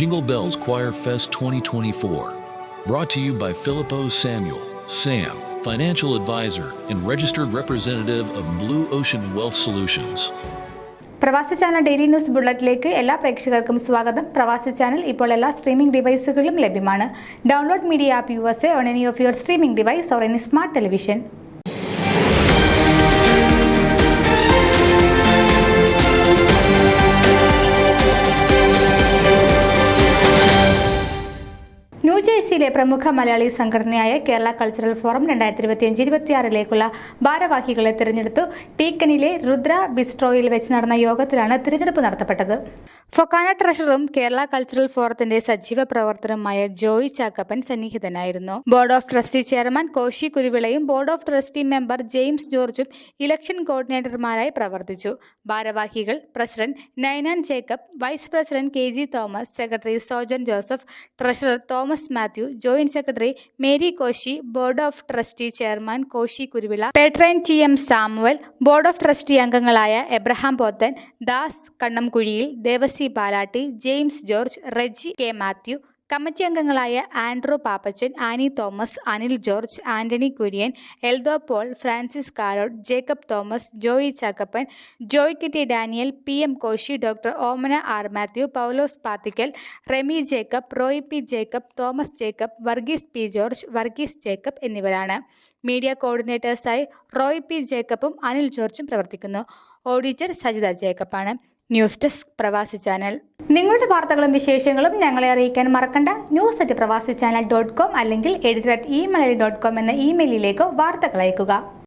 Jingle Bells Choir Fest 2024. Brought to you by Filippo Samuel, Sam, financial advisor and registered representative of Blue Ocean Wealth Solutions. പ്രവാസി channel daily news ബുള്ളറ്റിലേക്ക് എല്ലാ പ്രേക്ഷകർക്കും സ്വാഗതം. പ്രവാസി channel ഇപ്പോൾ എല്ലാ streaming ഡിവൈസുകളിലും ലഭ്യമാണ്. Download media app USA on any of your streaming device or any smart television. ന്യൂജേഴ്സിയിലെ പ്രമുഖ മലയാളി സംഘടനയായ കേരള കൾച്ചറൽ ഫോറം 2025-26 ഭാരവാഹികളെ തിരഞ്ഞെടുത്തു. ടീക്കനിലെ രുദ്ര ബിസ്ട്രോയിൽ വെച്ച് നടന്ന യോഗത്തിലാണ് തിരഞ്ഞെടുപ്പ് നടത്തപ്പെട്ടത്. ഫൊക്കാന ട്രഷററും കേരള കൾച്ചറൽ ഫോറത്തിന്റെ സജീവ പ്രവർത്തനമായ ജോയ് ചാക്കപ്പൻ സന്നിഹിതനായിരുന്നു. Board of trustee chairman Koshy കുരുവിളയും board of trustee member James ജോർജും ഇലക്ഷൻ കോർഡിനേറ്റർമാരായി പ്രവർത്തിച്ചു. ഭാരവാഹികൾ president Ninan Jacob, vice president KG Thomas, secretary Sojan Joseph, treasurer Thomas Mathew, joint secretary Mary Koshy, board of trustee chairman Koshy Kuruvila, patron TM Samuel, board of trustee അംഗങ്ങളായ എബ്രഹാം പോത്തൻ, ദാസ് കണ്ണംകുഴിയിൽ, ദേവസി പാലാട്ടി, ജെയിംസ് ജോർജ്, റെജി K മാത്യു, കമ്മിറ്റി അംഗങ്ങളായ Andrew Pappachan, Annie Thomas, Anil George, Antony Kurian, Eldho Paul, Francis Karot, Jacob Thomas, Joy Chakkappan, Joy Kitty Daniel, PM Koshy, doctor Omana R Mathew, Paulose Pathickal, Remy Jacob, Roy P Jacob, Thomas Jacob, Varghese P George, Varghese Jacob എന്നിവരാണ്. Media കോർഡിനേറ്റേഴ്സായി റോയ് P ജേക്കബും അനിൽ ജോർജും പ്രവർത്തിക്കുന്നു. ഓഡിറ്റർ സജിത ജേക്കബാണ്. News desk Pravasi channel. നിങ്ങളുടെ വാർത്തകളും വിശേഷങ്ങളും ഞങ്ങളെ അറിയിക്കാൻ മറക്കണ്ട. news@pravasichannel.com അല്ലെങ്കിൽ editor@email.com എന്ന ഇമെയിലിലേക്ക് വാർത്തകൾ അയക്കുക.